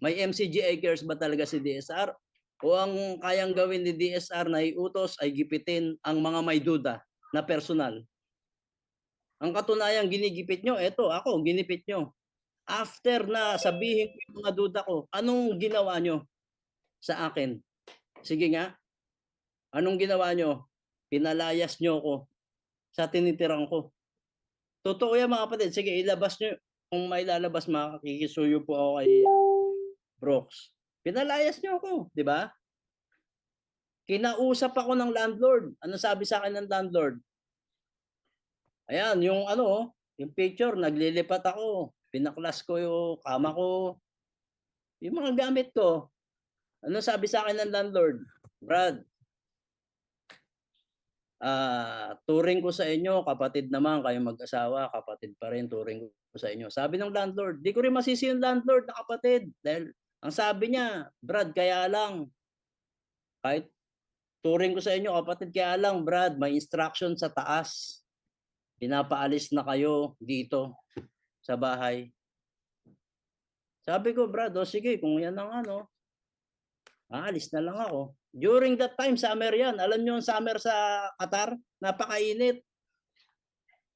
May MCG acres ba talaga si DSR? O ang kayang gawin ni DSR na iutos ay gipitin ang mga may duda na personal? Ang katunayan ginigipit nyo, eto ako, ginipit nyo. After na sabihin ko yung mga duda ko, anong ginawa nyo sa akin? Sige nga, anong ginawa nyo? Pinalayas nyo ko sa tinitirang ko. Totoo yan mga kapatid. Sige, ilabas nyo. Kung may lalabas, makikisuyo po ako kay Brooks. Pinalayas nyo ako, di ba? Kinausap ako ng landlord. Ano sabi sa akin ng landlord? Ayan, yung ano, yung picture, naglilipat ako. Pinaklas ko yung kama ko, yung mga gamit ko. Ano sabi sa akin ng landlord? Brad, turing ko sa inyo, kapatid naman, kayo mag-asawa, kapatid pa rin, turing ko sa inyo. Sabi ng landlord, di ko rin masisi yung landlord na kapatid. Dahil ang sabi niya, Brad, kaya lang, kahit turing ko sa inyo, kapatid, kaya lang, Brad, may instruction sa taas. Pinapaalis na kayo dito sa bahay. Sabi ko, Brad, o sige, kung yan ang ano, aalis na lang ako. During that time, summer yan. Alam nyo yung summer sa Qatar? Napakainit.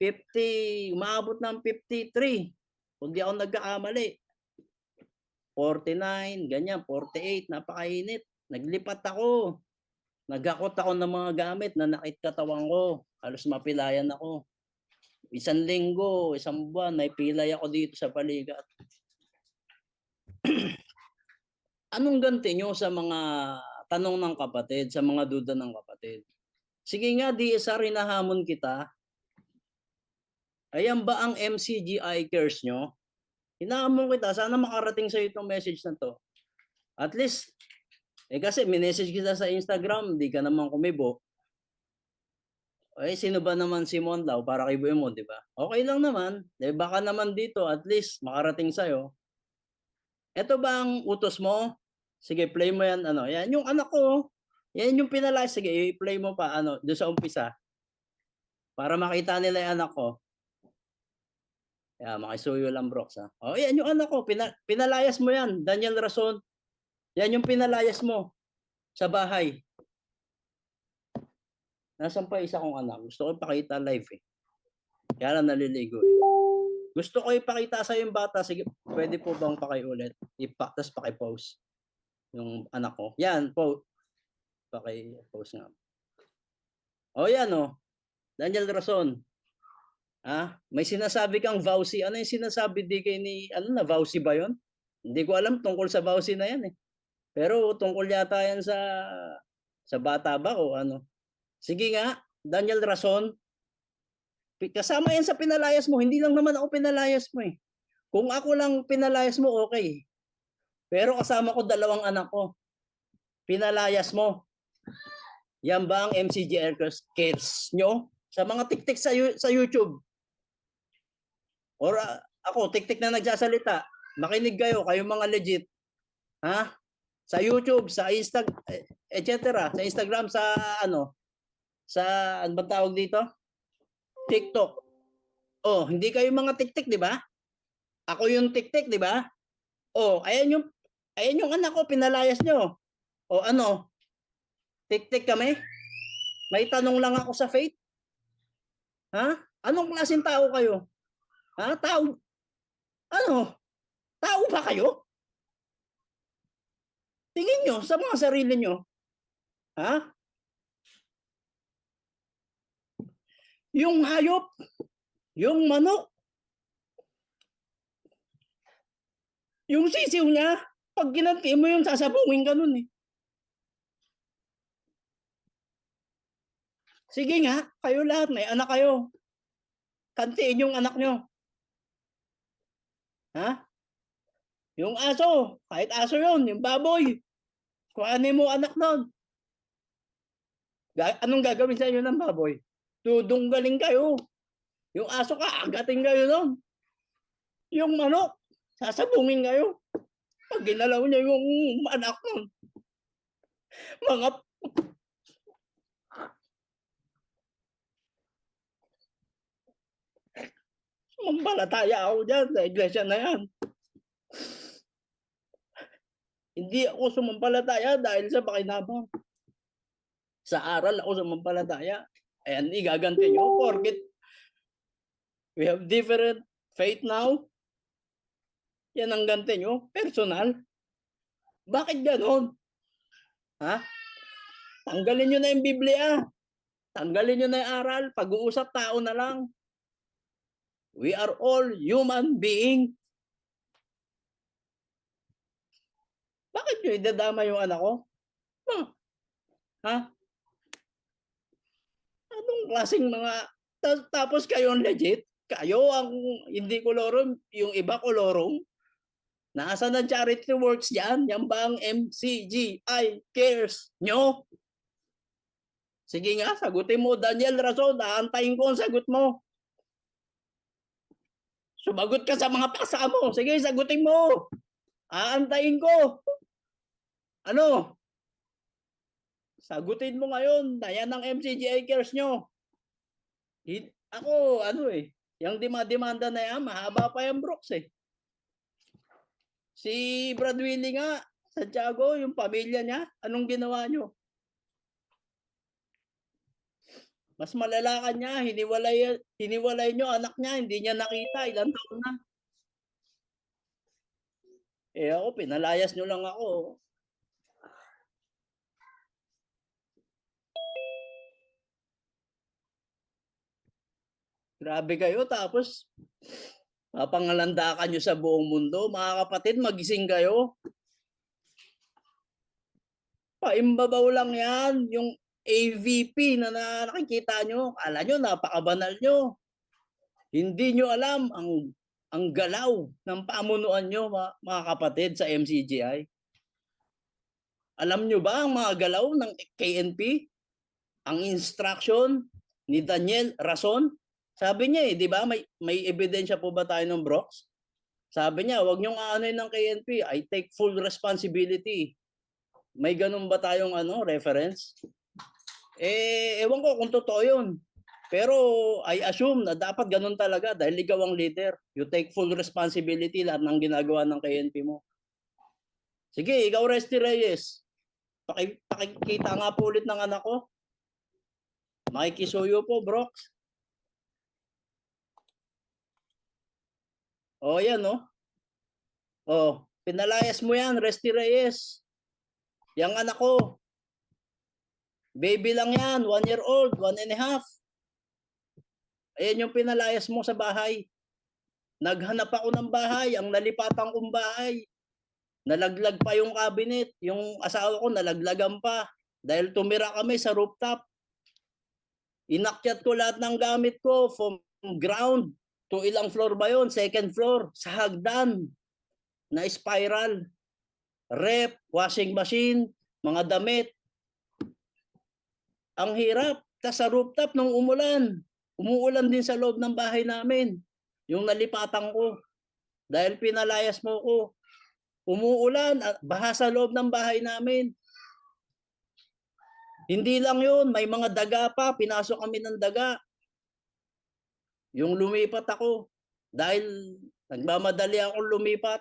50, umabot ng 53. Kung di ako nagkakamali. 49, ganyan, 48, napakainit. Naglipat ako. Nagakot ako ng mga gamit na nakit katawan ko. Halos mapilayan ako. Isang linggo, isang buwan, naipilay ako dito sa paligat. Anong ganti nyo sa mga tanong ng kapatid, sa mga duda ng kapatid? Sige nga, DSR, hinahamon kita. Ayan ba ang MCGI cares nyo? Hinahamon kita, sana makarating sa itong message na to. At least, kasi minessage kita sa Instagram, di ka naman kumibo. Sino ba naman si Mon daw para kay Buyo mo, di ba? Okay lang naman. Baka naman dito, at least, makarating sa'yo. Ito ba ang utos mo? Sige, play mo yan. Ano, yan yung anak ko. Yan yung pinalay. Sige, i-play mo pa. Ano, doon sa umpisa. Para makita nila yung anak ko. Yan, makisuyo lang, Brox. Ha? O, yan yung anak ko. Pinalayas mo yan. Daniel Rason. Yan yung pinalayas mo sa bahay. Nasaan pa isa kong anak? Gusto ko ipakita live eh. Kaya lang naliligo eh. Gusto ko ipakita sa yung bata. Sige, pwede po bang pakiulit? Tapos pakipost yung anak ko. Yan, pakipost nga. O yan o. Daniel Rason. May sinasabi kang vowsy. Ano yung sinasabi di kay ni, ano na, vowsy ba yon? Hindi ko alam tungkol sa vowsy na yan eh. Pero tungkol yata yan sa bata ba o ano. Sige nga, Daniel Rason. Kasama yan sa pinalayas mo. Hindi lang naman ako pinalayas mo eh. Kung ako lang pinalayas mo, okay. Pero kasama ko dalawang anak ko. Pinalayas mo. Yan ba ang MCG Aircraft nyo? Sa mga tiktik sa YouTube. Or ako, tiktik na nagsasalita. Makinig kayo, kayong mga legit. Sa YouTube, sa Instagram, etc. Sa Instagram, sa ano ba tawag dito? TikTok. Oh, hindi kayo mga tiktik, di ba? Ako yung tiktik, di ba? Oh, ayan yung anak ko, pinalayas nyo. O ano? Tiktik kami? May tanong lang ako sa faith. Anong klaseng tao kayo? Tao? Ano? Tao ba kayo? Tingin nyo sa mga sarili nyo. Yung hayop, yung manok, yung sisiw niya, pag ginanti mo yung sasabungin ka nun eh. Sige nga, kayo lahat, may anak kayo. Kantiin yung anak nyo. Yung aso, kahit aso yun, yung baboy. Kung ano mo anak nun. Anong gagawin sa inyo ng baboy? Dudunggaling kayo. Yung aso ka, agatin kayo nun. Yung manok, sasabungin kayo. Pag ginalaw niya yung anak nun. Mga mambalataya ako dyan sa iglesia na yan. Hindi ako sumampalataya dahil sa pakinabang. Sa aral ako sumampalataya. Ayan, igaganti nyo. Porket we have different faith now. Yan ang ganti nyo. Personal. Bakit ganon? Ha? Tanggalin nyo na yung Biblia. Tanggalin nyo na yung aral. Pag-uusap tao na lang. We are all human being. Bakit nyo idadama yung anak ko? Huh? Ha? Anong klaseng mga... Tapos kayo ang legit? Kayo ang hindi kolorong, yung iba kolorong? Nasa na charity works dyan? Yan ba ang MCGI cares nyo? Sige nga, sagutin mo, Daniel Rason. Aantayin ko ang sagot mo. Sumagot ka sa mga paksa mo. Sige, sagutin mo. Aantayin ko. Ano? Sagutin mo ngayon na yan ang MCGI cares nyo. Ako, yung demanda na yan, mahaba pa yung Brooks eh. Si Brad Willie nga, Santiago, yung pamilya niya, anong ginawa nyo? Mas malala ka niya, hiniwalay nyo anak niya, hindi niya nakita, ilang taon na. Eh ako, pinalayas nyo lang ako. Grabe kayo, tapos mapangalandakan nyo sa buong mundo. Mga kapatid, magising kayo. Paimbabaw lang yan, yung AVP na nakikita nyo. Kala nyo, napakabanal nyo. Hindi nyo alam ang galaw ng pamunuan nyo, mga kapatid, sa MCGI. Alam nyo ba ang mga galaw ng KNP? Ang instruction ni Daniel Rason? Sabi niya di ba, may ebidensya po ba tayo ng Brooks? Sabi niya, wag niyong aanoy ng KNP. I take full responsibility. May ganun ba tayong reference? Ewan ko kung totoo yun. Pero I assume na dapat ganun talaga dahil ikaw ang leader. You take full responsibility lahat ng ginagawa ng KNP mo. Sige, ikaw Resty Reyes. Pakikita nga po ulit ng anak ko. Makikisuyo po, Brooks. Oh, yan, no? Oh, pinalayas mo yan, Resty Reyes. Yang anak ko. Baby lang yan, 1 year old, 1.5. Ayan yung pinalayas mo sa bahay. Naghanap ako ng bahay, ang nalipatan kong bahay. Nalaglag pa yung cabinet. Yung asawa ko nalaglagan pa. Dahil tumira kami sa rooftop. Inakyat ko lahat ng gamit ko from ground to ilang floor ba yun? Second floor. Sa hagdan na spiral. Rep, washing machine, mga damit. Ang hirap. Tas sa rooftop nung umuulan din sa loob ng bahay namin. Yung nalipatan ko. Dahil pinalayas mo ko. Umuulan, baha sa loob ng bahay namin. Hindi lang yun, may mga daga pa. Pinasok kami ng daga. Yung lumipat ako. Dahil nagmamadali akong lumipat.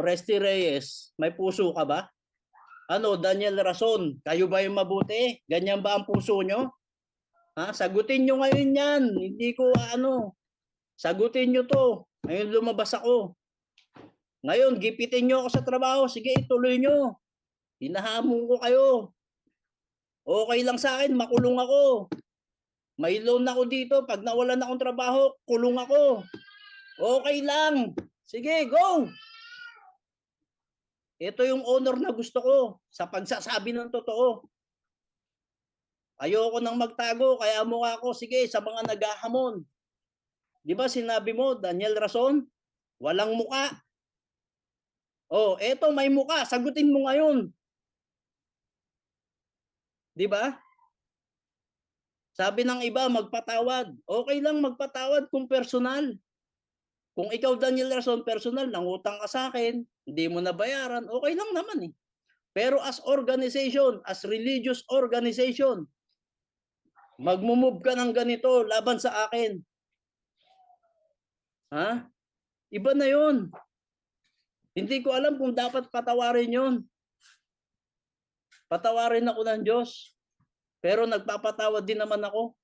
Resty Reyes, may puso ka ba? Daniel Rason, kayo ba yung mabuti? Ganyan ba ang puso nyo? Sagutin nyo ngayon yan. Hindi ko sagutin nyo to. Ngayon lumabas ako. Ngayon, gipitin nyo ako sa trabaho. Sige, ituloy nyo. Hinahamon ko kayo. Okay lang sa akin, makulong ako. May loan ako dito. Pag nawalan akong trabaho, kulong ako. Okay lang. Sige, go! Ito yung honor na gusto ko sa pagsasabi ng totoo. Ayoko nang magtago, kaya mukha ko, sige, sa mga naghahamon. Di ba sinabi mo, Daniel Rason, walang muka. Eto may muka, sagutin mo ngayon. Di ba? Sabi ng iba, magpatawad. Okay lang magpatawad kung personal. Kung ikaw, Daniel Rason, personal, nangutang ka sa akin, hindi mo nabayaran, okay lang naman eh. Pero as organization, as religious organization, magmumove ka ng ganito laban sa akin. Iba na yun. Hindi ko alam kung dapat patawarin yun. Patawarin ako ng Diyos. Pero nagpapatawad din naman ako.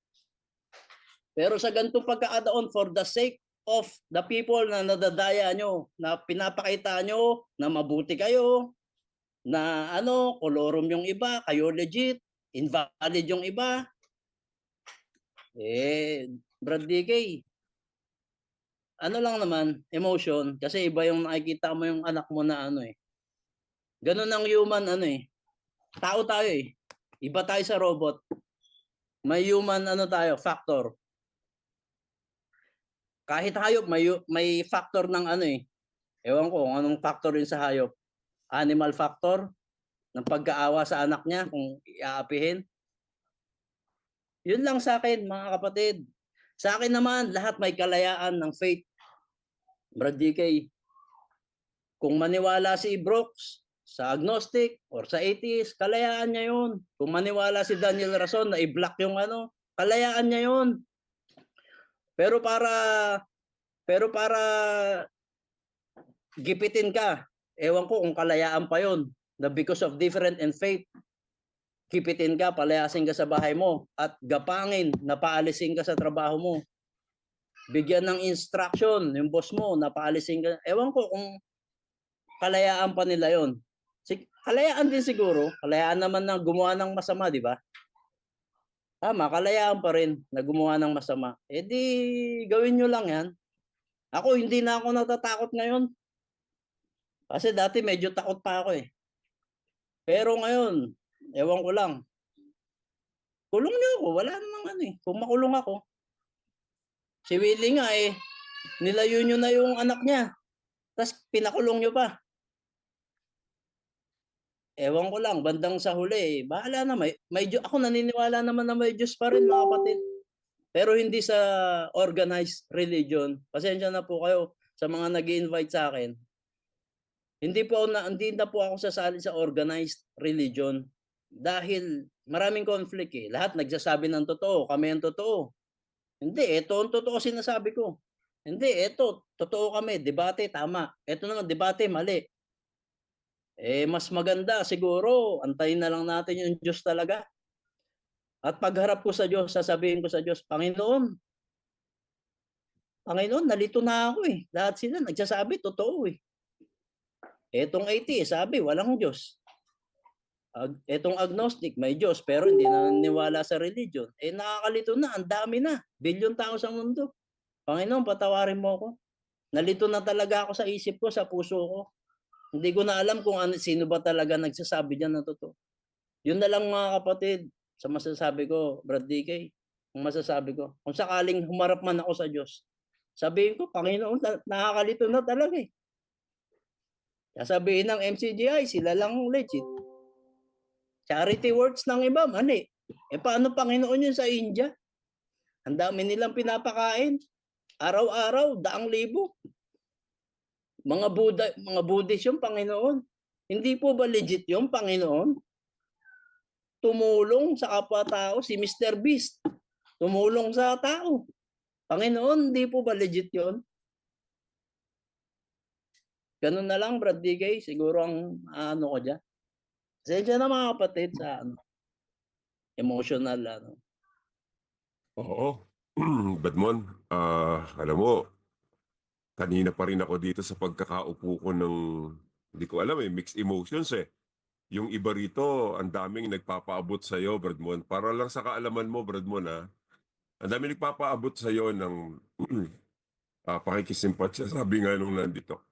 Pero sa ganitong pagkakataon, for the sake of the people na nadadaya nyo, na pinapakita nyo na mabuti kayo, na kolorum yung iba, kayo legit, invalid yung iba. Brad DK, ano lang naman, emotion, kasi iba yung nakikita mo yung anak mo na Ganun ang human tao tayo eh. Iba tayo sa robot. May human tayo, factor. Kahit hayop may factor ng Ewan ko kung anong factor yun sa hayop. Animal factor ng pagkaawa sa anak niya kung iaapihin. Yun lang sa akin, mga kapatid. Sa akin naman, lahat may kalayaan ng faith. Brad DK, kung maniwala si Brooks sa agnostic or sa atheist, kalayaan niya yun. Kung maniwala si Daniel Rason na i-block yung kalayaan niya yun. Pero para gipitin ka, ewan ko kung kalayaan pa yun, na because of different in faith, gipitin ka, palayasin ka sa bahay mo, at gapangin, napaalisin ka sa trabaho mo. Bigyan ng instruction yung boss mo, napaalisin ka. Ewan ko kung kalayaan pa nila yon. Kalayaan din siguro. Kalayaan naman na gumawa ng masama, di ba? Tama, kalayaan pa rin na gumawa ng masama. Di gawin nyo lang yan. Ako, hindi na ako natatakot ngayon. Kasi dati medyo takot pa ako eh. Pero ngayon, ewan ko lang. Kulong niyo ako. Wala namang Kung makulong ako. Si Willie nga nilayo nyo na yung anak niya. Tapos pinakulong nyo pa. Ewan ko lang, bandang sa huli, bahala na, ako naniniwala naman na may Diyos pa rin, mga kapatid. Pero hindi sa organized religion. Pasensya na po kayo sa mga nag-i-invite sa akin. Hindi na po ako sasali sa organized religion dahil maraming conflict eh. Lahat nagsasabi ng totoo, kami ang totoo. Hindi, ito ang totoo sinasabi ko. Hindi, ito, totoo kami, debate, tama. Ito naman, debate, mali. Mas maganda siguro, antayin na lang natin yung Diyos talaga. At pagharap ko sa Diyos, sasabihin ko sa Diyos, Panginoon, nalito na ako eh. Lahat sila nagsasabi, totoo eh. Etong atheist, sabi, walang Diyos. Etong agnostic, may Diyos, pero hindi na naniwala sa religion. Nakakalito na, ang dami na. Bilyon tao sa mundo. Panginoon, patawarin mo ako. Nalito na talaga ako sa isip ko, sa puso ko. Hindi ko na alam kung sino ba talaga nagsasabi diyan na totoo. Yun na lang mga kapatid sa masasabi ko, Brad DK. Ang masasabi ko, kung sakaling humarap man ako sa Diyos, sabihin ko, Panginoon, nakakalito na talaga eh. Sasabihin ng MCGI, sila lang legit. Charity works ng iba, mali. Paano Panginoon yun sa India? Ang dami nilang pinapakain. Araw-araw, 100,000. Mga Buddhist yung Panginoon. Hindi po ba legit yung Panginoon? Tumulong sa kapwa-tao, si Mr. Beast. Tumulong sa tao. Panginoon, hindi po ba legit yun? Ganun na lang, Brad DK. Siguro ang ko dyan. Pasensya na mga kapatid sa emotional Oo. Badmon, alam mo, kanina pa rin ako dito sa pagkakaupo ko ng, hindi ko alam mixed emotions eh. Yung iba rito, ang daming nagpapaabot sa'yo, Bradmon. Para lang sa kaalaman mo, Bradmon ang daming nagpapaabot sa'yo ng pakikisimpatya. Sabi nga nung nandito,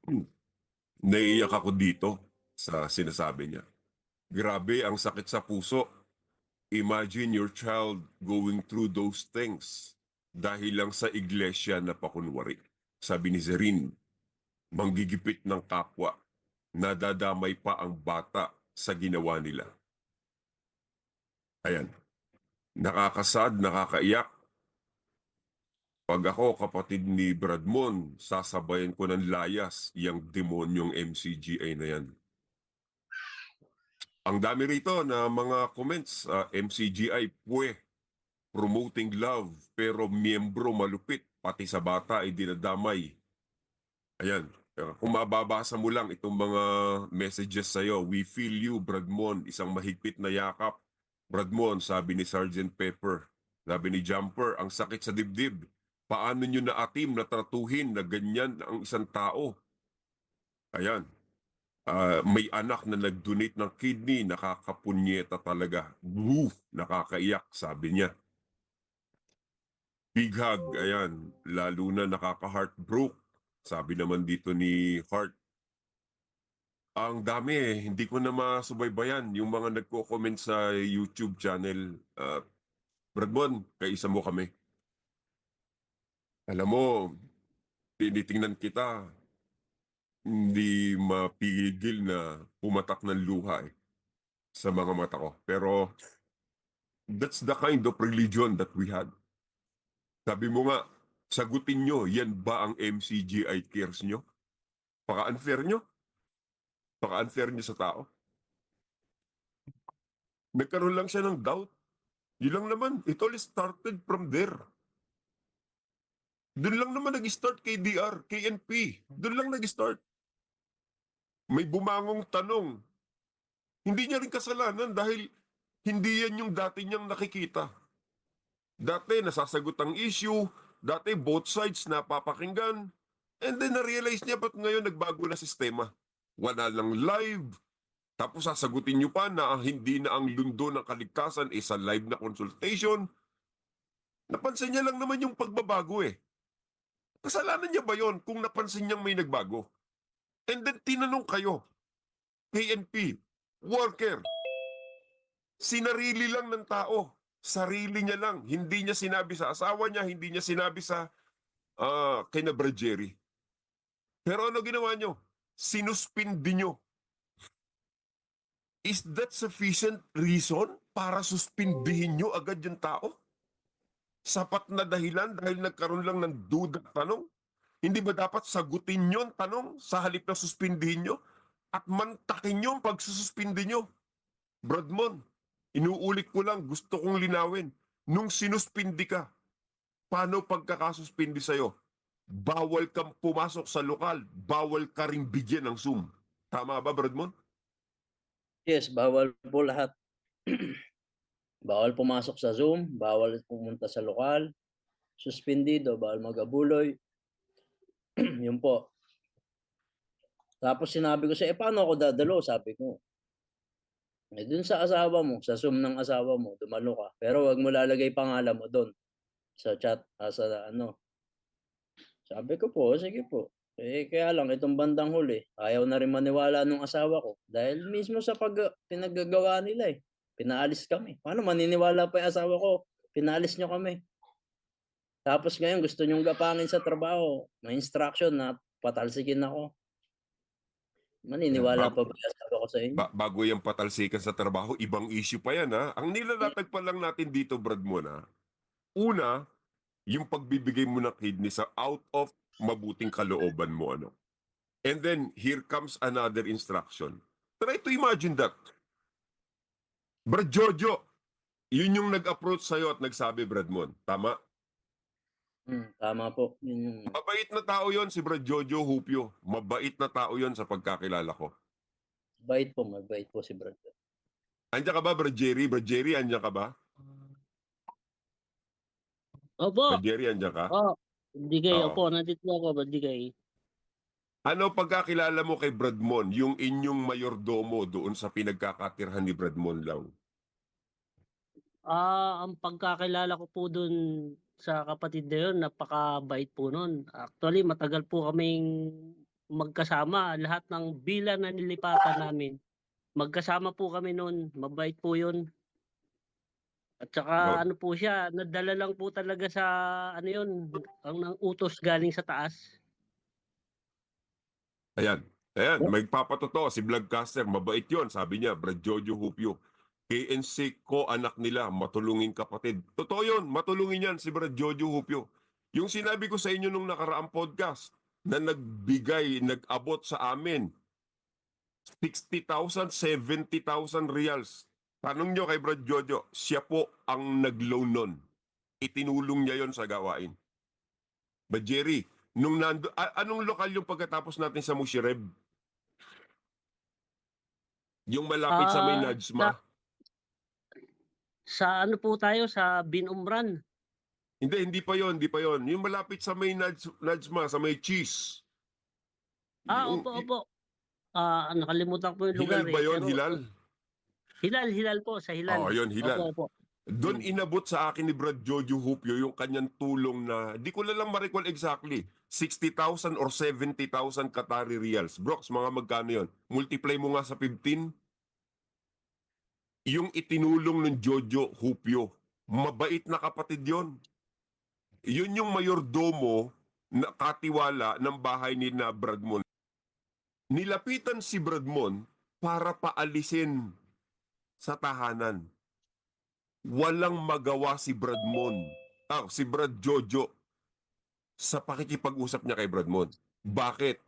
naiiyak ako dito sa sinasabi niya. Grabe, ang sakit sa puso. Imagine your child going through those things dahil lang sa iglesia na pakunwari. Sabi ni Zerin, manggigipit ng kapwa, nadadamay pa ang bata sa ginawa nila. Ayan, nakakasad, nakakaiyak. Pag ako, kapatid ni Bradmon, sasabayan ko ng layas yung demonyong MCGA na yan. Ang dami rito na mga comments, MCGI, promoting love, pero miyembro malupit, pati sa bata ay dinadamay. Ayan. Kung mababasa mo lang itong mga messages sa'yo, we feel you, Bradmon, isang mahigpit na yakap. Bradmon, sabi ni Sergeant Pepper, sabi ni Jumper, ang sakit sa dibdib. Paano nyo naatim na tratuhin na ganyan ang isang tao? Ayan. May anak na nag-donate ng kidney, nakakapunyeta talaga. Woo! Nakakaiyak, sabi niya. Big hug, ayan. Lalo na nakaka-heartbroke. Sabi naman dito ni Heart. Ang dami hindi ko na masubaybayan yung mga nagko-comment sa YouTube channel. Bradmon, kaisa mo kami. Alam mo, tinitingnan kita, hindi mapigil na pumatak ng luha sa mga mata ko. Pero that's the kind of religion that we had. Sabi mo nga, sagutin nyo, yan ba ang MCGI cares nyo? Paka-unfair nyo? Paka-unfair nyo sa tao? Nagkaroon lang siya ng doubt. Yun lang naman. It all started from there. Doon lang naman nag-start KDR, KNP. Doon lang nag-start. May bumangong tanong. Hindi niya rin kasalanan dahil hindi yan yung dati niyang nakikita. Dati nasasagot ang issue, dati both sides napapakinggan, and then na-realize niya ba't ngayon nagbago na sistema. Wala lang live, tapos sasagutin niyo pa na hindi na ang lundo ng kaligtasan is a live na consultation. Napansin niya lang naman yung pagbabago eh. Kasalanan niya ba yon kung napansin niyang may nagbago? And then tinanong kayo, KNP, worker, sinarili lang ng tao. Sarili niya lang. Hindi niya sinabi sa asawa niya, hindi niya sinabi sa kina Brad Jerry. Pero ano ginawa niyo? Sinuspindi niyo. Is that sufficient reason para suspindihin niyo agad yung tao? Sapat na dahilan dahil nagkaroon lang ng duda tanong? Hindi ba dapat sagutin niyo ang tanong sa halip na suspindihin niyo? At mantakin niyo ang pagsususpindi niyo? Bradmon, inuulit ko lang, gusto kong linawin. Nung sinuspindi ka, paano pagkakasuspindi sa'yo? Bawal kang pumasok sa lokal, bawal ka ring bigyan ng Zoom. Tama ba, Bradmon? Yes, bawal po lahat. Bawal pumasok sa Zoom, bawal pumunta sa lokal, suspendido, bawal mag-abuloy. Yun po. Tapos sinabi ko siya, paano ako dadalo? Sabi ko. Dun sa asawa mo, sa Zoom ng asawa mo, dumalo ka. Pero wag mo lalagay pangalan mo doon sa chat, sa ano. Sabi ko po, sige po. Kaya lang, itong bandang huli, ayaw na rin maniwala nung asawa ko. Dahil mismo sa pinaggagawa nila pinaalis kami. Paano maniniwala pa yung asawa ko? Pinaalis nyo kami. Tapos ngayon, gusto nyong gapangin sa trabaho. May instruction na patalsikin ako. Maniniwala pa ba yung asawa ko sa inyo? Bago yung patalsikan sa trabaho, ibang issue pa yan ha. Ang nilalatag pa lang natin dito, Bradmon ha. Una, yung pagbibigay mo ng kidney sa out of mabuting kalooban mo ano. And then, here comes another instruction. Try to imagine that. Brad Jojo, yun yung nag-approach sa'yo at nagsabi, Bradmon. Tama? Tama po. Yun yung... Mabait na tao yon si Brad Jojo Hupio. Mabait na tao yon sa pagkakilala ko. Mabait po si Brad. Andiyan ka ba, Brad Jerry? Brad Jerry, andiyan ka ba? Opo. Brad Jerry, andiyan ka? Digay, Oo. opo, nandito ako, Digay. Ano pagkakilala mo kay Bradmon, yung inyong mayordomo doon sa pinagkakatirhan ni Bradmon lang? Ang pagkakilala ko po dun sa kapatid na yun, napakabait po nun. Actually, matagal po kaming magkasama. Lahat ng bilang na nilipatan namin, magkasama po kami nun. Mabait po yun. At saka ano po siya, nadala lang po talaga sa ano yun, ang nang utos galing sa taas. Ayan. May papatotoo si Vlogcaster, mabait yon, sabi niya, Brad Jojo Hupio. KNC ko anak nila, matulungin kapatid. Totoo yun, matulungin yan si Brad Jojo Hupio. Yung sinabi ko sa inyo nung nakaraang podcast, na nag-abot sa amin, 60,000, 70,000 reals. Tanong nyo kay Brad Jojo, siya po ang nag-loan nun. Itinulong niya yon sa gawain. But Jerry, Nung anong lokal yung pagkatapos natin sa Mushireb? Yung malapit sa may Ah, Najma? sa ano po tayo, sa Binumran. Hindi pa yon, hindi pa yon. Yung malapit sa may Najma, sa may cheese. Yung, Opo. Nakalimutan ko yung Hilal lugar ba eh. yon, Pero Hilal? Hilal po, sa Oo, Hilal. yun, Hilal. Opo. Doon inabot sa akin ni Brad Jojo Hupio yung kanyang tulong na, di ko na lang ma-recall exactly, 60,000 or 70,000 Qatari Riyals. Brox, mga magkano yun? Multiply mo nga sa 15. Yung itinulong ng Jojo Hupio, mabait na kapatid yon. Yun yung mayordomo na katiwala ng bahay ni na Bradmon. Nilapitan si Bradmon para paalisin sa tahanan. Walang magawa si si Brad Jojo sa pakikipag-usap niya kay Bradmon. Bakit?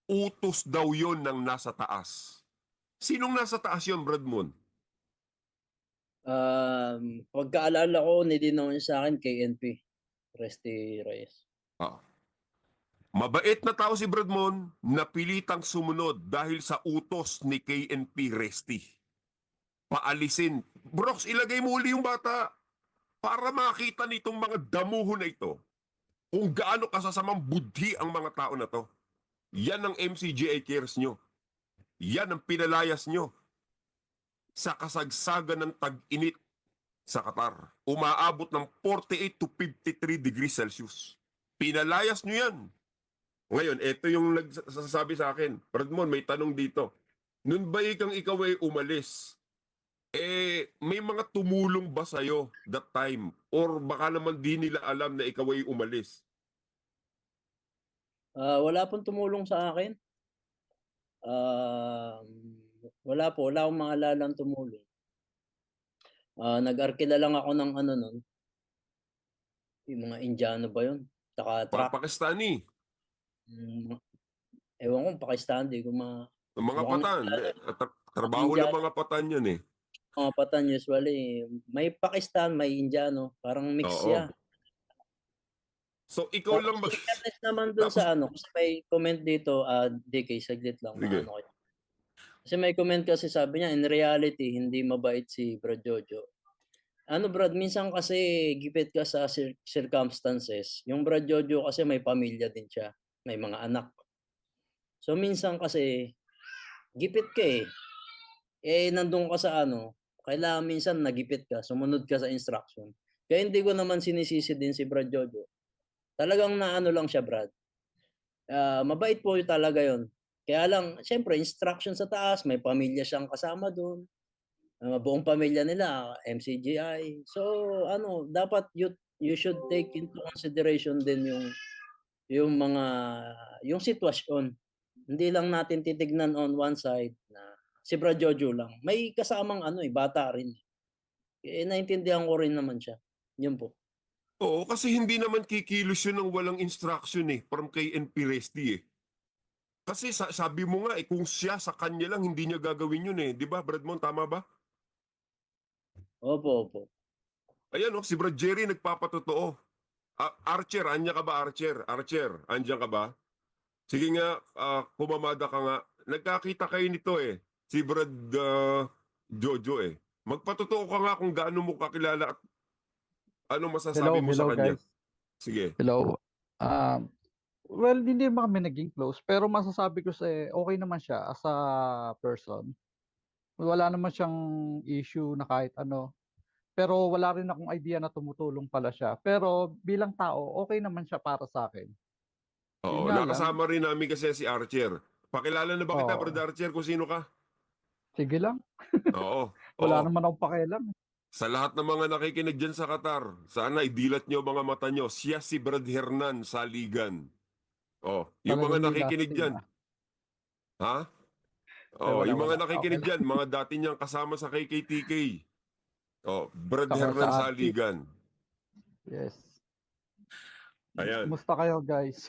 Utos daw yon ng nasa taas. Sinong nasa taas yon, Bradmon? Pagkaalala ko, nilinaw niya sa akin KNP, Resty Reyes. Ah. Mabait na tao si Bradmon, napilitang sumunod dahil sa utos ni KNP Resty. Paalisin. Brox, ilagay mo uli yung bata para makita nitong mga damuho na ito kung gaano kasasamang budhi ang mga tao na to. Yan ang MCGA cares nyo. Yan ang pinalayas nyo sa kasagsagan ng tag-init sa Qatar. Umaabot ng 48 to 53 degrees Celsius. Pinalayas nyo yan. Ngayon, ito yung nagsasabi sa akin. Bradmon, may tanong dito. Nun ba ikaw ay umalis? May mga tumulong ba sa'yo that time? Or baka naman di nila alam na ikaw ay umalis? Wala pong tumulong sa akin. Wala akong maalalang tumulong. Nag-arkila lang ako ng ano nun, yung mga Indiano ba yun? Tsaka truck. Pakistani. Ewan ko, Pakistan, di ko Mga mukhang patan. Trabaho ng Indiano. mga patan yun eh. Mga patan usually, may Pakistan, may Indiano, parang mix Oo. siya. So, ikaw Tapos lang in fairness naman dun Tapos, sa ano, kasi may comment dito, DK, saglit lang, sige. maano kayo. Kasi may comment kasi sabi niya, in reality, hindi mabait si Brad Jojo. Ano Brad, minsan kasi gipit ka sa circumstances. Yung Brad Jojo kasi may pamilya din siya, may mga anak. So minsan kasi, gipit ka eh. Nandun ka sa ano, kailangan minsan nagipit ka, sumunod ka sa instruction. Kaya hindi ko naman sinisisi din si Brad Jojo. Talagang naano lang siya, Brad. Mabait po talaga yon. Kaya lang, siyempre, instruction sa taas, may pamilya siyang kasama doon. Buong pamilya nila, MCGI. So, ano, dapat you should take into consideration din yung sitwasyon. Hindi lang natin titignan on one side na si Brad Jojo lang. May kasamang bata rin. Naintindihan ko rin naman siya. Yun po. Oo, kasi hindi naman kikilos yun ng walang instruction eh, from KNP Resty eh. Kasi sabi mo nga kung siya sa kanya lang, hindi niya gagawin yun eh. Di ba, Bradmon, tama ba? Opo. Ayan si Brad Jerry nagpapatotoo. Archer, anya ka ba, Archer? Archer, andyan ka ba? Sige nga, kumamada ka nga. Nagkakita kayo nito eh. Si Brad Jojo eh. Magpatotoo ka nga kung gaano mo kakilala at ano masasabi mo sa Hello kanya. guys. Sige. Hello. Well, hindi naman kami naging close, pero masasabi ko okay naman siya as a person. Wala naman siyang issue na kahit ano. Pero wala rin akong idea na tumutulong pala siya. Pero bilang tao, okay naman siya para sa akin. Yun Oo, nga lang. nakasama rin namin kasi si Archer. Pakilala na ba kita, Oo. Brad Archer, kung sino ka? Sige lang. Oo. Wala Oo. naman akong pakialam. Sa lahat ng mga nakikinig dyan sa Qatar, sana idilat nyo mga mata nyo. Siya si Brad Hernan Saligan. Yung mga Talagang nakikinig nilasting dyan. na. Ha? Wala. Yung mga Okay nakikinig lang. dyan, mga dati niyang kasama sa KKTK. Brad Saka Hernan sa Saligan. Yes. Ayan. Kumusta kayo guys?